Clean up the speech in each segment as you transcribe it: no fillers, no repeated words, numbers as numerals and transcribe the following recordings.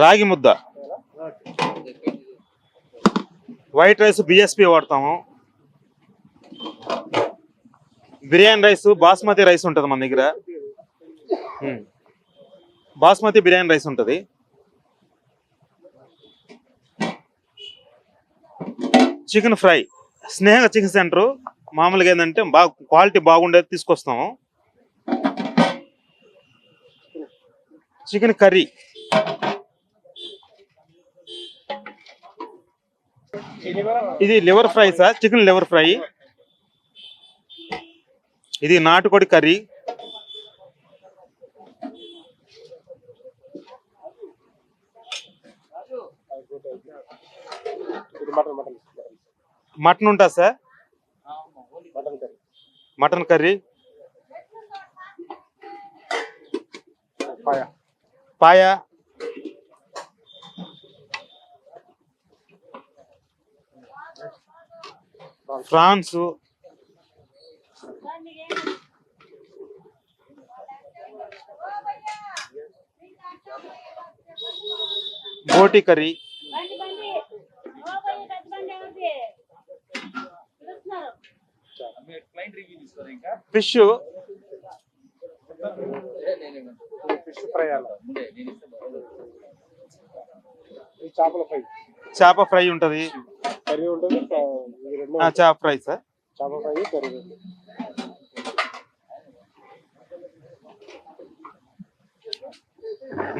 రాగి ముద్ద, white rice BSP వాడతాము. బిర్యానీ రైస్ బాస్మతి రైస్ ఉంటుంది మన దగ్గర. బాస్మతి బిర్యానీ రైస్ ఉంటుంది. చికెన్ ఫ్రై స్నేహ చికెన్ సెంటర్. మామూలుగా ఏంటంటే బాగా క్వాలిటీ బాగుండేది తీసుకొస్తాము. చికెన్ కర్రీ, ఇది liver fry sir, chicken liver fry. ఇది నాటుకోడి కర్రీ. మటన్ ఉంటుంది సార్, మటన్ కర్రీ. పాయ, ఫ్రాన్స్, బోటి కర్రీ, ఫిష్, చేప ఫ్రై ఉంటది. చేప ఫ్రై సార్.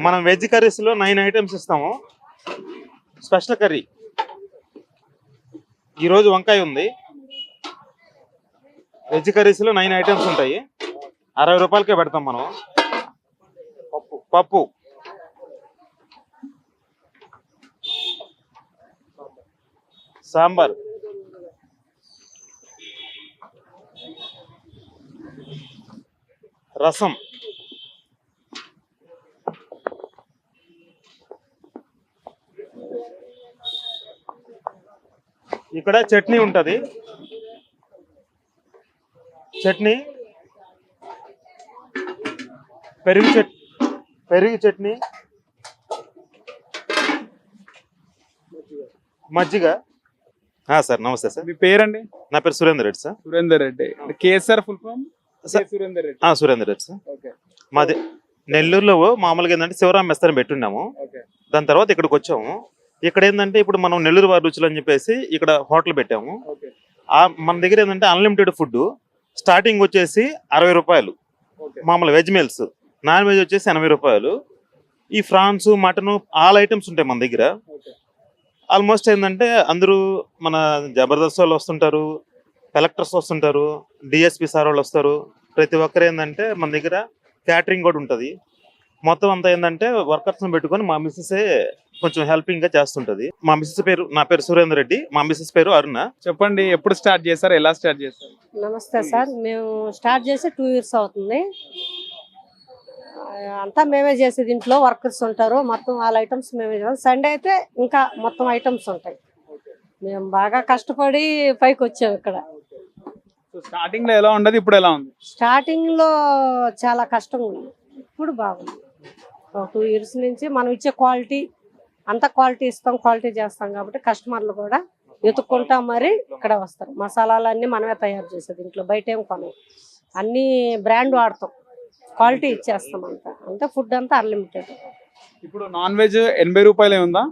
మనం వెజ్ కర్రీస్ లో 9 ఐటమ్స్ ఇస్తాము. స్పెషల్ కర్రీ ఈరోజు వంకాయ ఉంది. వెజ్ కర్రీస్ లో 9 ఐటమ్స్ ఉంటాయి. 60 రూపాయలకే పెడతాం మనం. పప్పు, సాంబార్, రసం, ఇక్కడ చట్నీ ఉంటది. చట్నీ, పెరుగు చట్నీ, మజ్జిగ. సార్ నమస్తే సార్. మీ పేరండి? నా పేరు Surender Reddy sir. Surender Reddy. KCR full form? Surender Reddy. Surender Reddy sir. మాది నెల్లూరులో మామూలుగా ఏంటంటే శివరాం మెస్ అని పెట్టున్నాము. దాని తర్వాత ఇక్కడికి వచ్చాము. ఇక్కడ ఏంటంటే ఇప్పుడు మనం నెల్లూరు వారి రుచులు అని చెప్పేసి ఇక్కడ హోటల్ పెట్టాము. మన దగ్గర ఏంటంటే అన్లిమిటెడ్ ఫుడ్. స్టార్టింగ్ వచ్చేసి 60 రూపాయలు మామూలు వెజ్ మీల్స్, నాన్ వెజ్ వచ్చేసి 80 రూపాయలు. ఈ ఫ్రాన్స్, మటన్ ఆల్ ఐటమ్స్ ఉంటాయి మన దగ్గర. ఆల్మోస్ట్ ఏంటంటే అందరూ మన జబర్దస్త్ వాళ్ళు వస్తుంటారు, కలెక్టర్స్ వస్తుంటారు, డిఎస్పి సార్ వాళ్ళు వస్తారు. ప్రతి ఒక్కరు ఏంటంటే మన దగ్గర క్యాటరింగ్ కూడా ఉంటుంది. మొత్తం అంతా ఏంటంటే వర్కర్స్ని పెట్టుకొని మా మిస్సెసే కొంచెం హెల్పింగ్ గా చేస్తుంటది. మా మిస్సెస్ పేరు, నా పేరు సురేందర్ రెడ్డి, మా మిస్సెస్ పేరు అరుణ. చెప్పండి, ఎప్పుడు స్టార్ట్ చేశారు, ఎలా స్టార్ట్ చేశారు? నమస్తే సార్, మేము స్టార్ట్ చేసి 2 years అవుతుంది. అంతా మేమే చేసేది. ఇంట్లో వర్కర్స్ ఉంటారు, మొత్తం ఆల్ ఐటమ్స్ మేమే చేస్తాం. సండే అయితే ఇంకా మొత్తం ఐటమ్స్ ఉంటాయి. మేము బాగా కష్టపడి పైకి వచ్చాము. ఇక్కడ స్టార్టింగ్ లో ఎలా ఉండదు, ఇప్పుడు ఎలా ఉంది? స్టార్టింగ్ లో చాలా కష్టంగా ఉంది, ఇప్పుడు బాగుంది. 2 years నుంచి మనం ఇచ్చే క్వాలిటీ అంతా క్వాలిటీ ఇస్తాం, క్వాలిటీ చేస్తాం కాబట్టి కస్టమర్లు కూడా వెతుక్కుంటాం. మరి ఇక్కడ వస్తారు. మసాలాలన్నీ మనమే తయారు చేసేది, ఇంట్లో బయట ఏం కొనం. అన్ని బ్రాండ్ వాడతాం, క్వాలిటీ ఇచ్చేస్తాం. అంతా ఫుడ్ అంతా అన్లిమిటెడ్. ఇప్పుడు నాన్ వెజ్ 80 రూపాయలే ఉందా?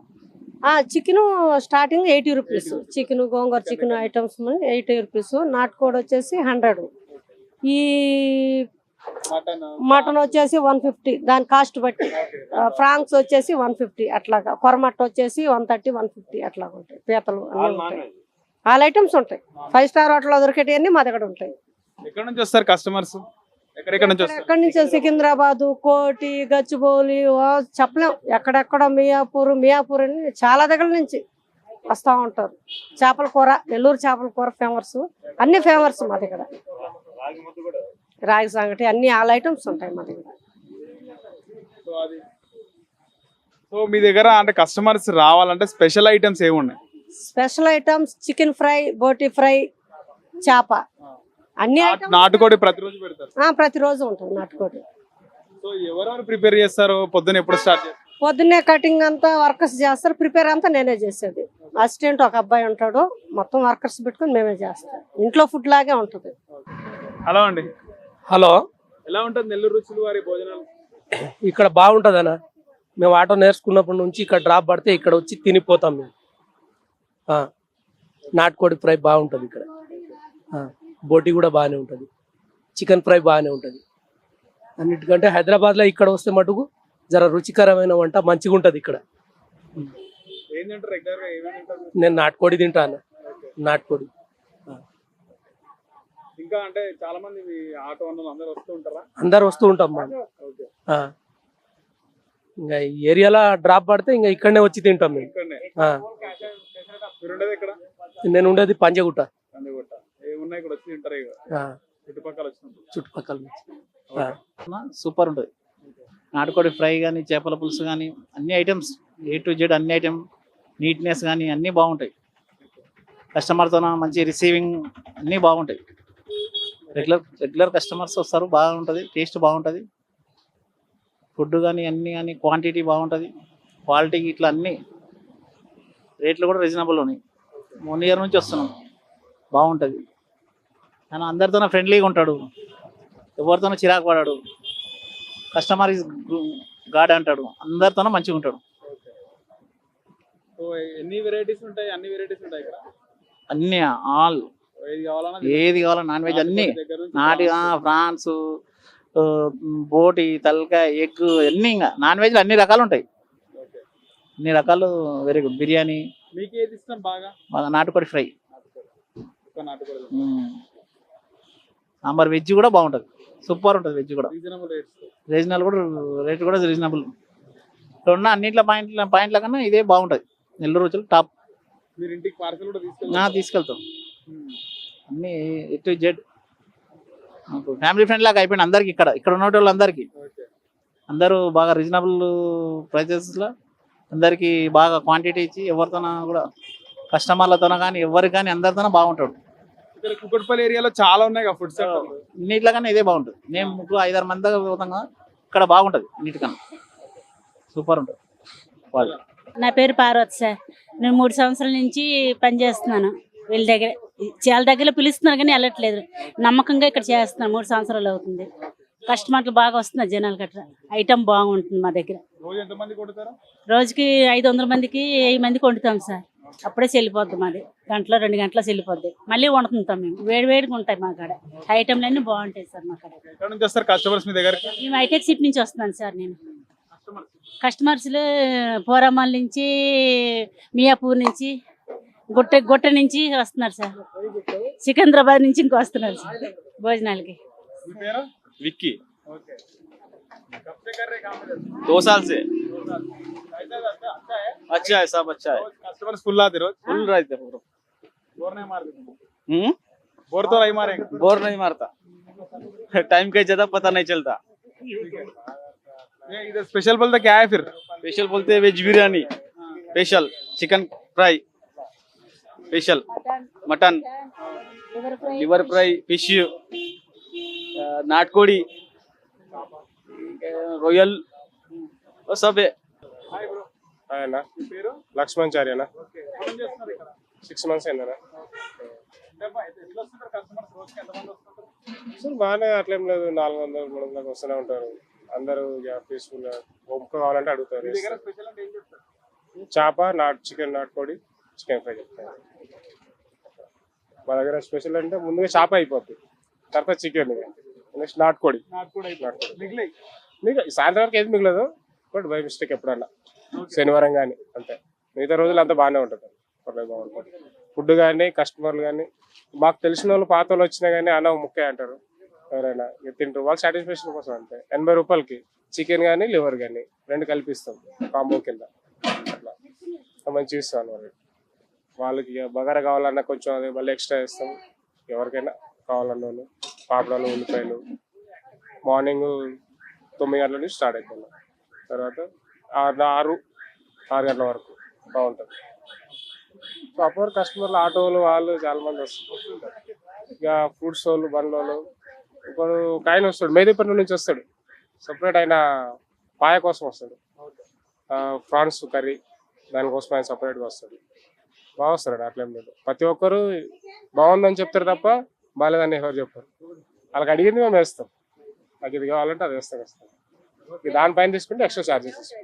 Chicken starting 80 rupees. చికెన్, గోంగూర చికెన్ ఐటమ్స్ 80 రూపీస్. నాటుకోడి వచ్చేసి 100. ఈ మటన్ వచ్చేసి 150, దాని కాస్ట్ బట్టి. ఫ్రాన్స్ వచ్చేసి 150 అట్లాగా. కొరమట్ట వచ్చేసి 130, 150 అట్లా ఉంటాయి. పీతలు అన్నీ ఉంటాయి, ఆల్ ఐటమ్స్ ఉంటాయి. 5 star హోటల్లో దొరికేటివన్నీ మా దగ్గర ఉంటాయి. ఎక్కడ నుంచి వస్తారు కస్టమర్స్? ఎక్కడి నుంచి? సికింద్రాబాద్, కోటి, గచ్చిబౌలి, చెప్పలేం, ఎక్కడెక్కడ మియాపూర్ అని చాలా దగ్గర నుంచి వస్తూ ఉంటారు. చేపల కూర, నెల్లూరు చేపల కూర ఫేమస్, అన్ని ఫేమస్ మా దగ్గర. రాగి సంగటి అన్ని ఆల్ ఐటమ్స్ ఉంటాయి మా దగ్గర. సో మీ దగ్గర అంటే కస్టమర్స్ రావాలంటే స్పెషల్ ఐటమ్స్ ఏమి ఉన్నాయి? స్పెషల్ ఐటమ్స్ చికెన్ ఫ్రై, బోటి ఫ్రై, చేప, అన్ని నాటుకోడి ప్రతిరోజు పెడతారు? ప్రతిరోజు ఉంటుంది నాటుకోడి. సో ఎవరెవరు ప్రిపేర్ చేస్తారు? పొద్దున ఎప్పుడు స్టార్ట్ చేస్తారు? పొద్దున్నే కటింగ్ అంతా వర్కర్స్ చేస్తారు, ప్రిపేర్ అంతా నేనే చేసేది. అసిస్టెంట్ ఒక అబ్బాయి ఉంటాడు, మొత్తం వర్కర్స్ పెట్టుకుని మేమే చేస్తాం. ఇంట్లో ఫుడ్ లాగే ఉంటుంది. హలో అండి, హలో, ఎలా ఉంటుంది నెల్లూరు రుచులు వారి భోజనాలు? ఇక్కడ బాగుంటుంది అన్న. మేము ఆటో నేర్చుకున్నప్పటి నుంచి ఇక్కడ డ్రాప్ పడితే ఇక్కడ వచ్చి తినిపోతాం మేము. నాటుకోడి ఫ్రై బాగుంటుంది ఇక్కడ. బోటి కూడా బాగానే ఉంటుంది, చికెన్ ఫ్రై బాగానే ఉంటుంది. అన్నిటికంటే హైదరాబాద్లో ఇక్కడ వస్తే మటుకు జర రుచికరమైన వంట మంచిగా ఉంటుంది ఇక్కడ. ఏం తింటారు రెగ్యులర్ గా? ఏమేమి తింటారు? నేను నాటుకోడి తింటాను. నాటుకోడి ఇంకా అంటే చాలా మంది మీ ఆటో అన్నలు అందరూ వస్తూ ఉంటారా? అందరు వస్తూ ఉంటాం మనం. ఓకే. ఇంకా ఈ ఏరియాలో డ్రాప్ పడితే ఇంకా ఇక్కడనే వచ్చి తింటాం మేము. ఇక్కడనే ఆ, మీరు ఉండేది ఇక్కడ? నేను ఉండేది పంజగుట్ట. అందుకోట ఏమున్నాయి ఇక్కడ వచ్చి తింటారు ఇక ఆ, చుట్టుపక్కల వచ్చినప్పుడు. చుట్టుపక్కల నుంచి. సూపర్ ఉంటుంది. నాటుకోడి ఫ్రై కానీ, చేపల పులుసు కానీ, అన్ని ఐటమ్స్ A to Z అన్ని ఐటమ్, నీట్నెస్ కానీ అన్నీ బాగుంటాయి. కస్టమర్తో మంచి రిసీవింగ్ అన్నీ బాగుంటాయి. రెగ్యులర్ కస్టమర్స్ వస్తారు, బాగుంటుంది, టేస్ట్ బాగుంటుంది. ఫుడ్ కానీ అన్నీ కానీ క్వాంటిటీ బాగుంటుంది, క్వాలిటీ ఇట్లా అన్నీ. రేట్లు కూడా రీజనబుల్ ఉన్నాయి. 1 year నుంచి వస్తున్నాం, బాగుంటుంది. కానీ అందరితోనే ఫ్రెండ్లీగా ఉంటాడు, ఎవరితోనూ చిరాకు పడాడు. కస్టమర్ ఇస్ గాడ్ అంటాడు, అందరితోనూ మంచిగా ఉంటాడు. సో ఎన్ని వెరైటీస్ ఉంటాయి? అన్ని వెరైటీస్ ఉంటాయి ఇక్కడ. అన్నీ ఆల్ ఏది కావాలో నాన్ వెజ్ అన్నీ, నాటి ఫ్రాన్స్, బోటి, తలకాయ, ఎగ్ అన్నీ. ఇంకా నాన్ వెజ్ అన్ని రకాలు ఉంటాయి, అన్ని రకాలు. Very good. బిర్యానీ. మీకు ఏది ఇష్టం బాగా? బాగా నాటుకోడి ఫ్రై. నాటుకోడి సాంబార్ వెజ్ కూడా బాగుంటుంది, సూపర్ ఉంటుంది. వెజ్ కూడా రీజనబుల్ రేట్స్. రీజనబుల్ కూడా, రేట్ కూడా రీజనబుల్. ఇక్కడ ఉన్న అన్నింటిలో పాయింట్ల కన్నా ఇదే బాగుంటుంది. నెల్లూరు రుచులు టాప్. మీరు ఇంటికి పార్సల్ కూడా తీసుకెళ్తాం. అన్నీ A to Z family friend లాగా అయిపోయింది అందరికి. ఇక్కడ ఉన్న వాళ్ళందరికీ, అందరూ బాగా రీజనబుల్ ప్రైజెస్లో అందరికీ బాగా క్వాంటిటీ ఇచ్చి, ఎవరితోనా కూడా కస్టమర్లతోన కానీ ఎవరికి కానీ అందరితోనే బాగుంటాడు. ఇక్కడ కుకట్పల్లి ఏరియాలో చాలా ఉన్నాయి కదా ఫుడ్ సెంటర్. నీట్లకన్నా ఇదే బాగుంటుంది. మేము 5-6 మంది దాకా పోతాం కదా, ఇక్కడ బాగుంటుంది నీట్కన్నా, సూపర్ ఉంటుంది. వాళ్ళు నా పేరు పార్వతి సార్. నేను 3 సంవత్సరాల నుంచి పనిచేస్తున్నాను వీళ్ళ దగ్గర. చాలా దగ్గర పిలుస్తున్నారు కానీ వెళ్ళట్లేదు. నమ్మకంగా ఇక్కడ చేస్తున్నాను, 3 సంవత్సరాలు అవుతుంది. కస్టమర్లు బాగా వస్తున్నారు, జనాలు గట్రా. ఐటమ్ బాగుంటుంది మా దగ్గర. రోజు ఎంతమంది కొడతారు? రోజుకి 500 మందికి 1000 మందికి వండుతాం సార్. అప్పుడే చెల్లిపోద్ది మాది, గంటలో 2 గంటలో చెల్లిపోద్ది. మళ్ళీ వండుతుంటాం మేము, వేడివేడిగా ఉంటాయి మా కాడ. ఐటమ్లు అన్నీ బాగుంటాయి సార్ మా కాడ. ఎక్కడ నుంచి వస్తారు కస్టమర్స్ మీ దగ్గరికి? మేము హైటెక్ సిటీ నుంచి వస్తున్నాను సార్. నేను కస్టమర్స్లు పోరామాల నుంచి, మియాపూర్ నుంచి, గుట్ట నుంచి వస్తున్నారు సార్. సికింద్రాబాద్ నుంచి ఇంకో వస్తున్నారు సార్ భోజనాలకి. మీ పేరు? विक्की। ओके। कब से कर रहे काम इधर? 2 साल से। कैसा रहता? अच्छा है? अच्छा है, सब अच्छा है। कस्टमर्स फुल आते रोज? फुल रहते पूरा। बोर नहीं मारते तुम? बोर तो नहीं मारेंगे? बोर नहीं मारता। टाइम का ज्यादा पता नहीं चलता। ये इधर स्पेशल बोलते क्या है फिर? स्पेशल बोलते हैं veg biryani, special chicken fry, special mutton, liver fry, fish, नाटकोड़ी, रॉयल, वो सब है। Hi bro. అన్న మీ పేరు? లక్ష్మణ్చార్య అన్న. ఓకే. ఎక్కడ నుంచి వస్తున్నారు ఇక్కడ? 6 months అయిందన్న. అంటే ఎట్లా వస్తుంటారు కస్టమర్స్? రోజుకి ఎంతమంది వస్తుంటారు? అసలు బాగానే అట్లేం లేదు, 400-300 వస్తూనే ఉంటారు అందరూ. పీస్ఫుల్ గా ఒక్క కావాలంటే అడుగుతారు. మీ దగ్గర స్పెషల్ అంటే ఏం చెప్తారు? చేప, చికెన్, నాటుకోడి, చికెన్ ఫ్రై చెప్తారు. మా దగ్గర స్పెషల్ అంటే ముందుగా చేప అయిపోద్ది, తర్వాత చికెన్, నెక్స్ట్ నాటుకోడి. నాకు కూడా అయిపోయింది. మిగిలిన మీకు సాయంత్రం వరకు ఏది మిగలదు, బట్ బై మిస్టేక్ ఎప్పుడన్నా శనివారం కానీ అంతే. మిగతా రోజులు అంతా బాగానే ఉంటుంది, పర్లేదు బాగుంటుంది. ఫుడ్ కానీ కస్టమర్లు కానీ మాకు తెలిసిన వాళ్ళు, పాత వాళ్ళు వచ్చినా కానీ అన్న ముఖ్య అంటారు ఎవరైనా, ఇక తింటారు. వాళ్ళ సాటిస్ఫాక్షన్ కోసం అంతే. 80 రూపాయలకి చికెన్ కానీ లివర్ కానీ 2 కలిపిస్తాం కాంబో కింద. అట్లా మంచిగా ఇస్తాం మరి. వాళ్ళకి ఇక బగారా కావాలన్నా కొంచెం అది మళ్ళీ ఎక్స్ట్రా ఇస్తాం. ఎవరికైనా కావాలన్న వాళ్ళు పాపడాలు, ఉల్లిపాయలు. మార్నింగ్ 9 గంటల నుంచి స్టార్ట్ అవుతుంది, తర్వాత 6 గంటల వరకు బాగుంటుంది. సో అప్పుడు కస్టమర్లు, ఆటోలు వాళ్ళు చాలా మంది వస్తారు. ఇక ఫ్రూట్స్ వాళ్ళు, బండ్ల వాళ్ళు. ఇప్పుడు ఒక ఆయన వస్తాడు, మేదీపట్నం నుంచి వస్తాడు, సపరేట్ ఆయన పాయ కోసం వస్తాడు. ప్రాన్స్ కర్రీ దానికోసం ఆయన సపరేట్గా వస్తాడు. బాగా వస్తాడు, అట్లేం లేదు. ప్రతి ఒక్కరు బాగుందని చెప్తారు తప్ప బాగాలేదని ఎవరు చెప్పారు. వాళ్ళకి అడిగింది మేము వేస్తాం. నాకు ఇది కావాలంటే అది వేస్తాం. దానిపైన తీసుకుంటే ఎక్స్ట్రా ఛార్జెస్ ఇస్తాం.